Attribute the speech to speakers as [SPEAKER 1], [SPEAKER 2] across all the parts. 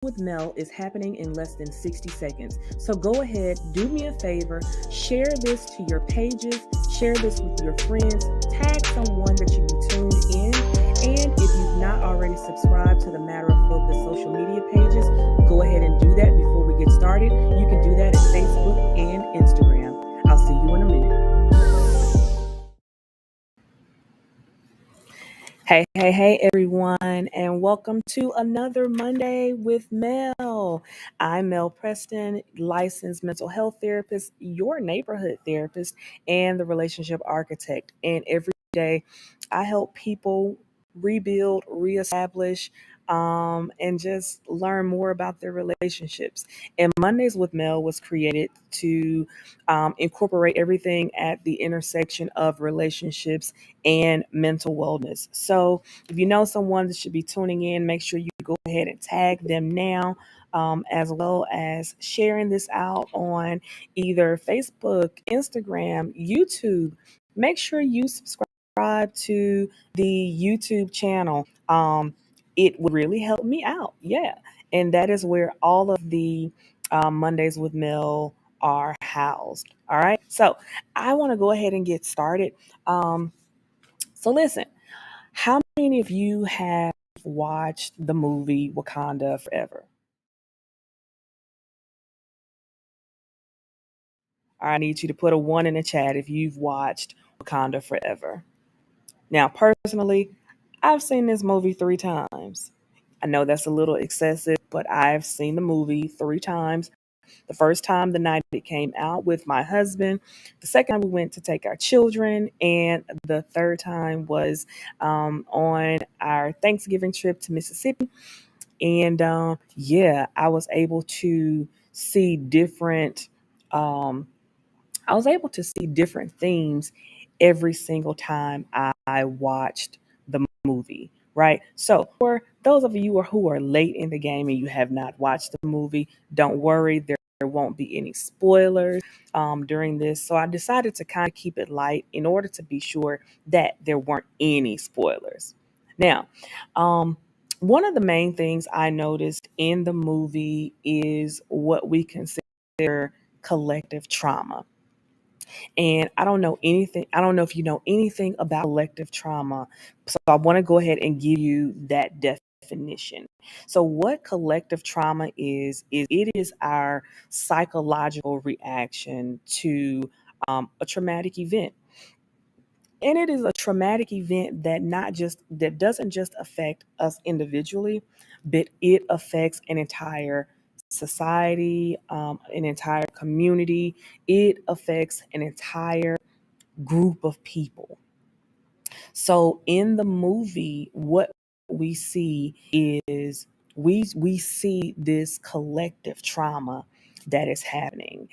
[SPEAKER 1] with Mel is happening in less than 60 seconds. So go ahead, do me a favor, share this to your pages, share this with your friends, tag someone that should be tuned in. And if you've not already subscribed to the Matter of Focus social media pages, go ahead and do that before we get started. You can do that at Facebook and Instagram. I'll see you in a minute. Hey, everyone, and welcome to another Monday with Mel. I'm Mel Preston, licensed mental health therapist, your neighborhood therapist, and the relationship architect. And every day I help people rebuild, reestablish, and just learn more about their relationships. And Mondays with Mel was created to incorporate everything at the intersection of relationships and mental wellness. So if you know someone that should be tuning in, make sure you go ahead and tag them now, as well as sharing this out on either Facebook, Instagram, YouTube. Make sure you subscribe to the YouTube channel. It would really help me out. Yeah. And that is where all of the Mondays with Mel are housed. All right. So I want to go ahead and get started. So listen, how many of you have watched the movie Wakanda Forever? I need you to put a one in the chat if you've watched Wakanda Forever. Now, personally, I've seen this movie 3 times. I know that's a little excessive, but I've seen the movie 3 times. The first time the night it came out with my husband. The second time we went to take our children. And the third time was on our Thanksgiving trip to Mississippi. And yeah, I was able to see different. I was able to see different themes every single time I watched the movie, right? So, for those of you who are late in the game and you have not watched the movie, don't worry, there won't be any spoilers during this. So, I decided to kind of keep it light in order to be sure that there weren't any spoilers. Now, um, one of the main things I noticed in the movie is what we consider collective trauma. And I don't know if you know anything about collective trauma. So I want to go ahead and give you that definition. So what collective trauma is it is our psychological reaction to a traumatic event. And it is a traumatic event that doesn't just affect us individually, but it affects an entire society, an entire community. It affects an entire group of people. So in the movie, what we see is we see this collective trauma that is happening.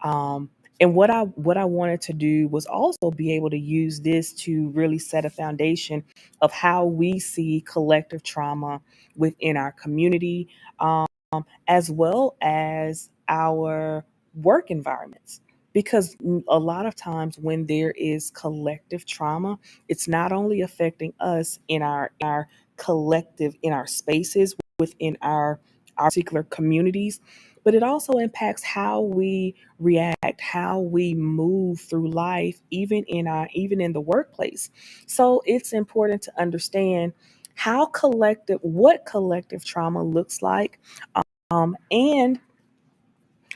[SPEAKER 1] And what I wanted to do was also be able to use this to really set a foundation of how we see collective trauma within our community, um, as well as our work environments. Because a lot of times when there is collective trauma, it's not only affecting us in our collective in our spaces within our particular communities, but it also impacts how we react, how we move through life, even in the workplace. So it's important to understand what collective trauma looks like, and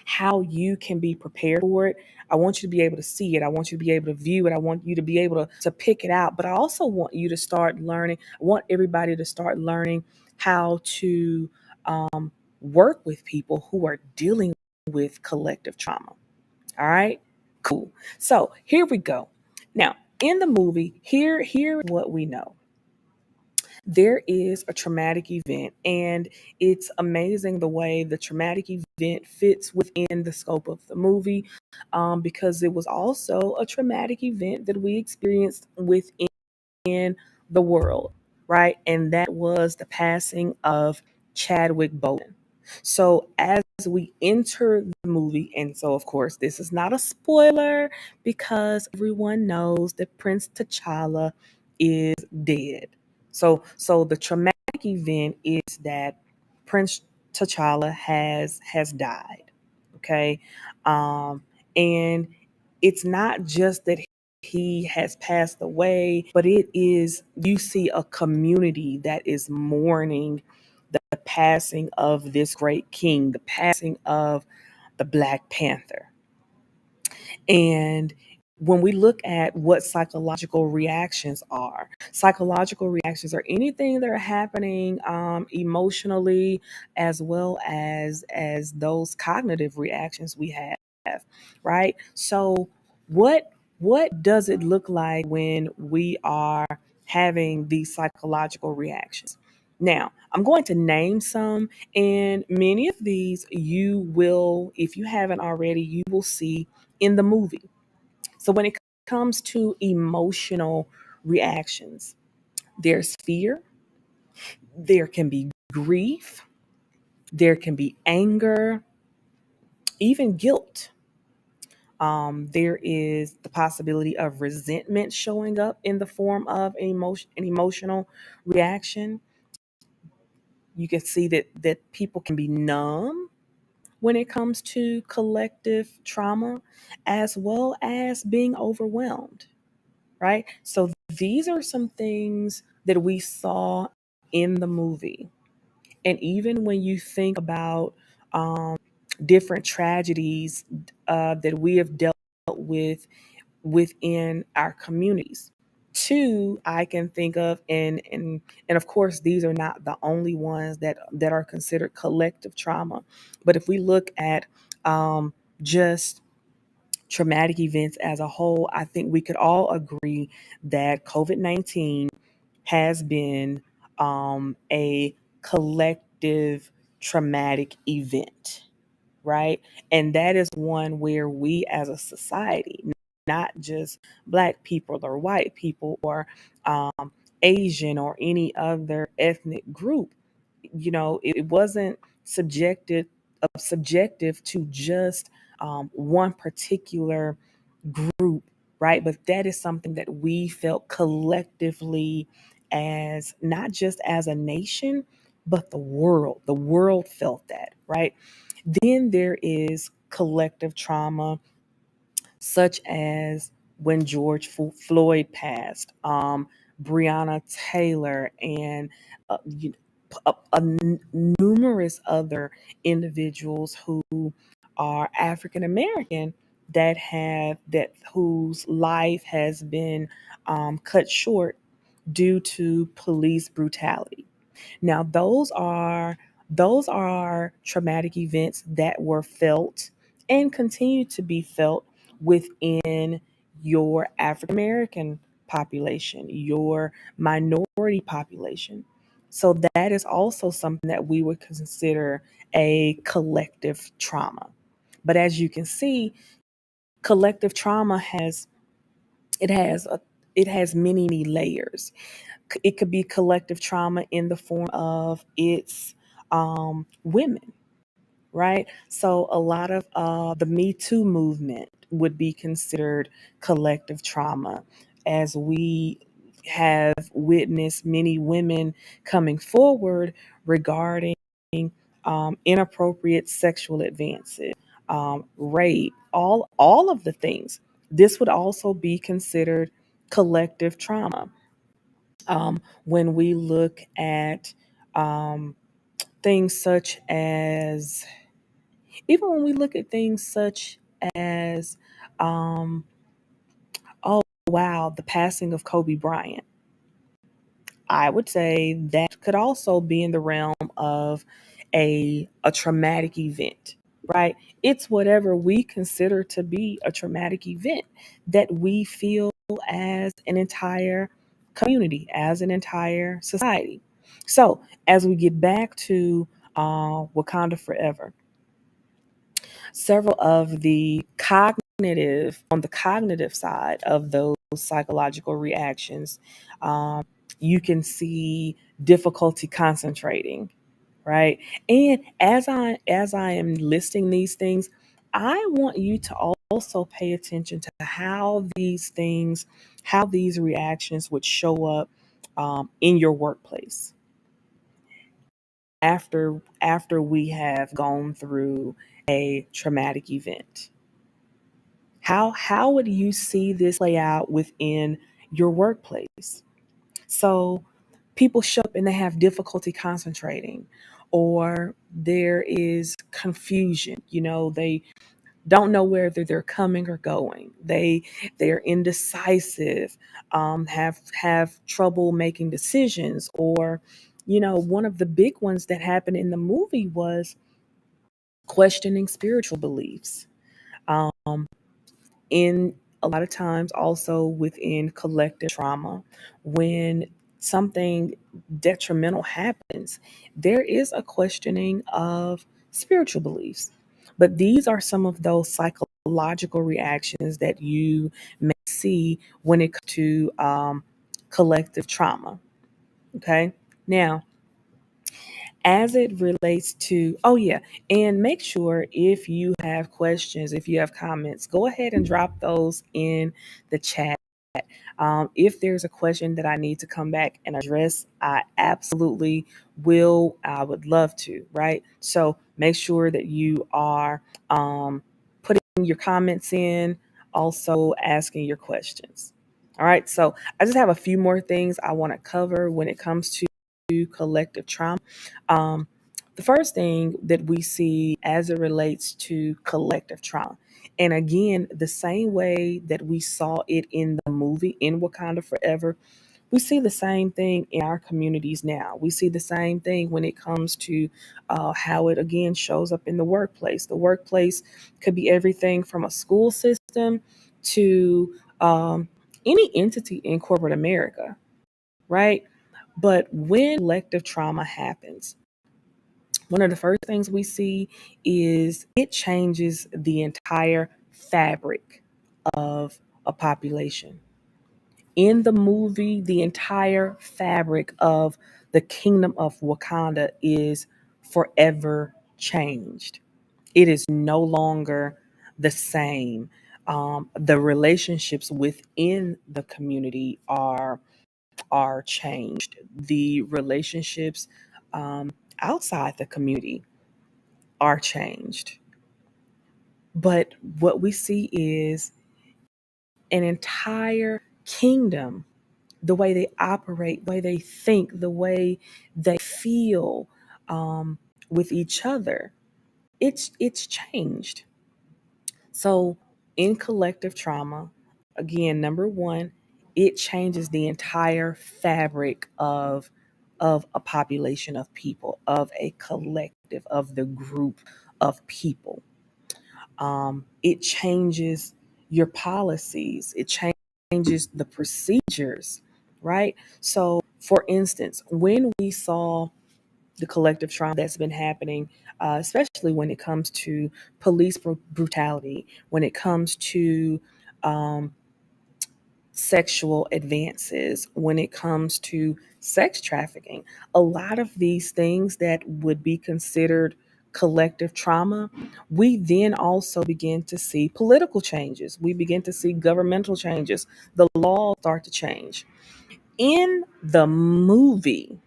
[SPEAKER 1] how you can be prepared for it. I want you to be able to see it. I want you to be able to view it. I want you to be able to pick it out. But I also want you to start learning. I want everybody to start learning how to work with people who are dealing with collective trauma. All right, cool. So here we go. Now, in the movie, here is what we know. There is a traumatic event, and it's amazing the way the traumatic event fits within the scope of the movie, because it was also a traumatic event that we experienced within the world, right? And that was the passing of Chadwick Boseman. So as we enter the movie, and so of course this is not a spoiler because everyone knows that Prince T'Challa is dead. So the traumatic event is that Prince T'Challa has died. Okay. And it's not just that he has passed away, but it is, you see a community that is mourning the passing of this great king, the passing of the Black Panther. And when we look at what psychological reactions are anything that are happening emotionally, as well as those cognitive reactions we have, right? So what does it look like when we are having these psychological reactions? Now, I'm going to name some, and many of these you will, if you haven't already, you will see in the movie. So when it comes to emotional reactions, there's fear, there can be grief, there can be anger, even guilt. There is the possibility of resentment showing up in the form of an emotional reaction. You can see that people can be numb when it comes to collective trauma, as well as being overwhelmed, right? So these are some things that we saw in the movie. And even when you think about different tragedies that we have dealt with within our communities, two I can think of, and of course these are not the only ones that are considered collective trauma. But if we look at just traumatic events as a whole, I think we could all agree that COVID-19 has been a collective traumatic event, right? And that is one where we as a society, not just Black people or white people or um, Asian or any other ethnic group, it wasn't subjective to just one particular group, right? But that is something that we felt collectively, as not just as a nation, but the world felt that, right? Then there is collective trauma, such as when George Floyd passed, Breonna Taylor, and uh, you- numerous other individuals who are African American that whose life has been cut short due to police brutality. Now, those are traumatic events that were felt and continue to be felt within your African American population, your minority population. So that is also something that we would consider a collective trauma. But as you can see, collective trauma it has a, it has many layers. It could be collective trauma in the form of its women, right? So a lot of the Me Too movement would be considered collective trauma, as we have witnessed many women coming forward regarding inappropriate sexual advances, rape, all of the things. This would also be considered collective trauma. When we look at um, things such as, even when we look at things such as, um, oh wow, the passing of Kobe Bryant, I would say that could also be in the realm of a traumatic event, right? It's whatever we consider to be a traumatic event that we feel as an entire community, as an entire society. So, as we get back to Wakanda Forever, several of the on the cognitive side of those psychological reactions, you can see difficulty concentrating, right? And as I am listing these things, I want you to also pay attention to how these reactions would show up in your workplace. after we have gone through a traumatic event. How would you see this play out within your workplace? So people show up and they have difficulty concentrating, or there is confusion. They don't know whether they're coming or going. They're indecisive, have trouble making decisions, or one of the big ones that happened in the movie was questioning spiritual beliefs. Um, in a lot of times also within collective trauma, when something detrimental happens, there is a questioning of spiritual beliefs. But these are some of those psychological reactions that you may see when it comes to collective trauma. Okay. Now, as it relates to, oh yeah, and make sure if you have questions, if you have comments, go ahead and drop those in the chat. If there's a question that I need to come back and address, I absolutely will. I would love to, right? So make sure that you are putting your comments in, also asking your questions. All right, so I just have a few more things I want to cover when it comes to collective trauma. Um, the first thing that we see as it relates to collective trauma, and again, the same way that we saw it in the movie in Wakanda Forever, we see the same thing in our communities now. We see the same thing when it comes to how it again shows up in the workplace. The workplace could be everything from a school system to any entity in corporate America, right? But when collective trauma happens, one of the first things we see is it changes the entire fabric of a population. In the movie, the entire fabric of the kingdom of Wakanda is forever changed. It is no longer the same. The relationships within the community are changed. The relationships outside the community are changed. But what we see is an entire kingdom, the way they operate, the way they think, the way they feel with each other. It's changed. So in collective trauma, again, number one, it changes the entire fabric of a population of people, of a collective, of the group of people. It changes your policies. It changes the procedures, right? So, for instance, when we saw the collective trauma that's been happening, especially when it comes to police brutality, when it comes to um, sexual advances, when it comes to sex trafficking, a lot of these things that would be considered collective trauma, we then also begin to see political changes. We begin to see governmental changes. The laws start to change. In the movie,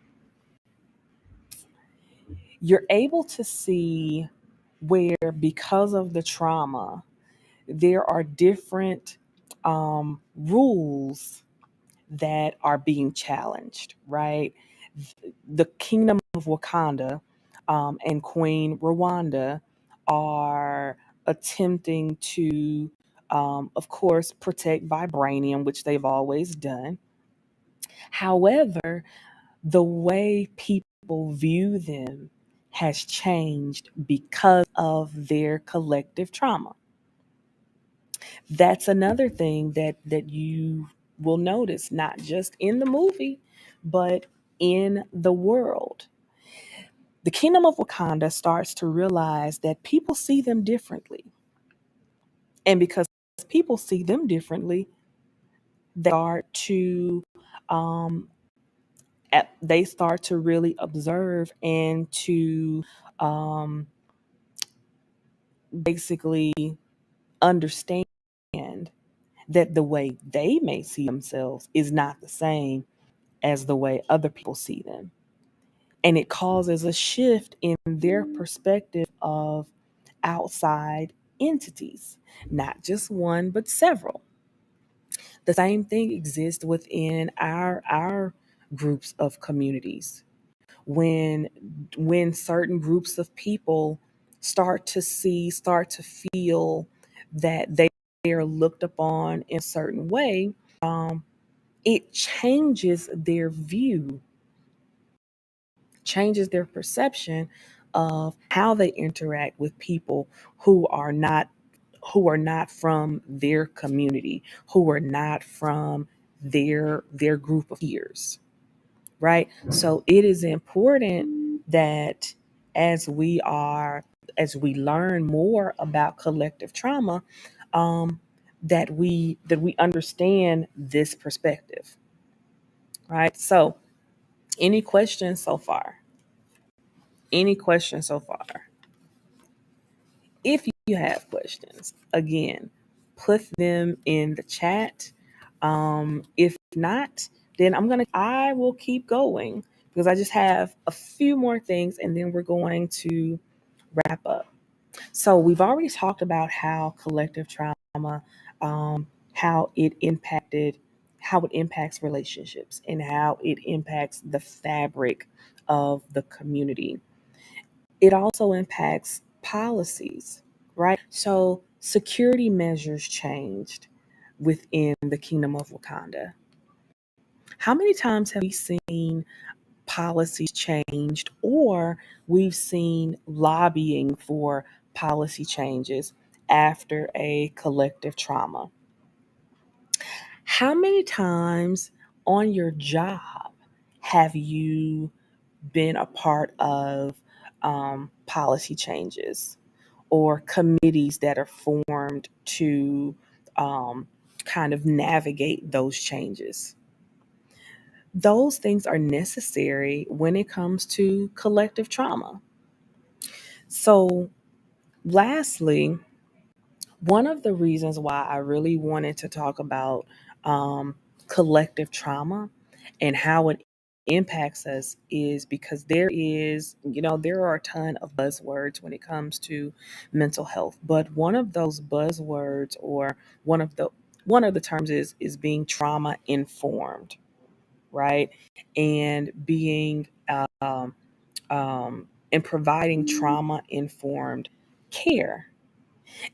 [SPEAKER 1] you're able to see where, because of the trauma, there are different rules that are being challenged, right? The Kingdom of Wakanda and Queen Rwanda are attempting to, of course, protect vibranium, which they've always done. However, the way people view them has changed because of their collective trauma. That's another thing that you will notice, not just in the movie, but in the world. The kingdom of Wakanda starts to realize that people see them differently. And because people see them differently, they start to um, they start to really observe and to um, basically understand that the way they may see themselves is not the same as the way other people see them. and it causes a shift in their perspective of outside entities, not just one, but several. The same thing exists within our groups of communities. When certain groups of people start to feel that they are looked upon in a certain way, um, it changes their view, changes their perception of how they interact with people who are not from their community, who are not from their group of peers, right? So it is important that as we are as we learn more about collective trauma, um, that we understand this perspective, right? So, any questions so far? Any questions so far? If you have questions, again, put them in the chat. If not, then I will keep going because I just have a few more things and then we're going to wrap up. So we've already talked about how collective trauma, how it impacted, how it impacts relationships and how it impacts the fabric of the community. It also impacts policies, right? So security measures changed within the Kingdom of Wakanda. How many times have we seen policies changed or we've seen lobbying for policy changes after a collective trauma? How many times on your job have you been a part of policy changes or committees that are formed to um, kind of navigate those changes? Those things are necessary when it comes to collective trauma. So, lastly, one of the reasons why I really wanted to talk about um, collective trauma and how it impacts us is because there are a ton of buzzwords when it comes to mental health. But one of those buzzwords, or one of the terms, is being trauma informed, right? And being and providing trauma informed care.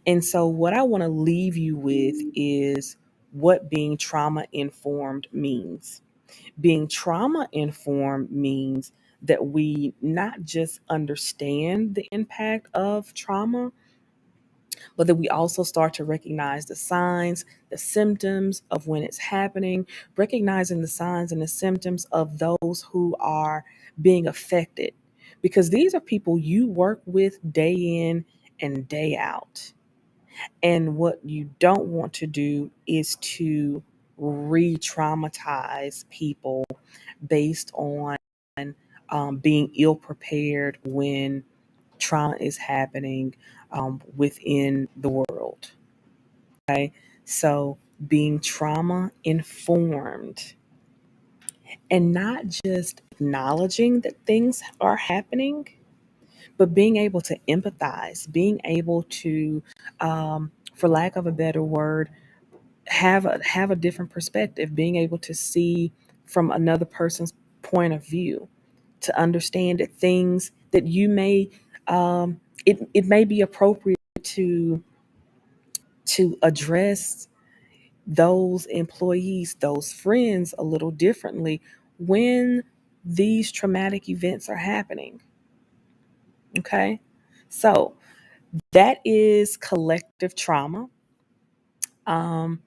[SPEAKER 1] And so, what I want to leave you with is what being trauma informed means. Being trauma informed means that we not just understand the impact of trauma, but that we also start to recognize the signs, the symptoms of when it's happening, recognizing the signs and the symptoms of those who are being affected. Because these are people you work with day in and day out. And what you don't want to do is to re traumatize people based on being ill prepared when trauma is happening within the world. Okay. So being trauma informed and not just acknowledging that things are happening, but being able to empathize, being able to, for lack of a better word, have a different perspective, being able to see from another person's point of view, to understand that things that you may it may be appropriate to address those employees, those friends a little differently when these traumatic events are happening. Okay? So, that is collective trauma. Um,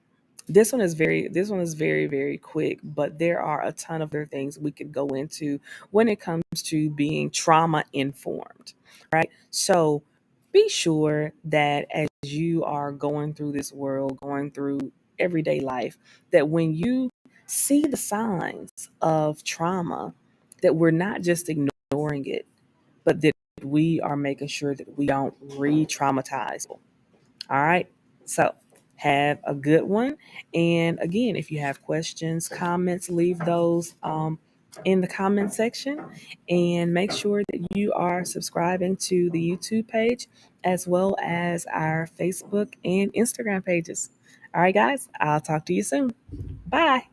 [SPEAKER 1] this one is very, very quick, but there are a ton of other things we could go into when it comes to being trauma informed, right? So be sure that as you are going through this world, going through everyday life, that when you see the signs of trauma, that we're not just ignoring it, but that we are making sure that we don't re-traumatize. All right. So have a good one. And again, if you have questions, comments, leave those in the comment section, and make sure that you are subscribing to the YouTube page as well as our Facebook and Instagram pages. All right, guys, I'll talk to you soon. Bye.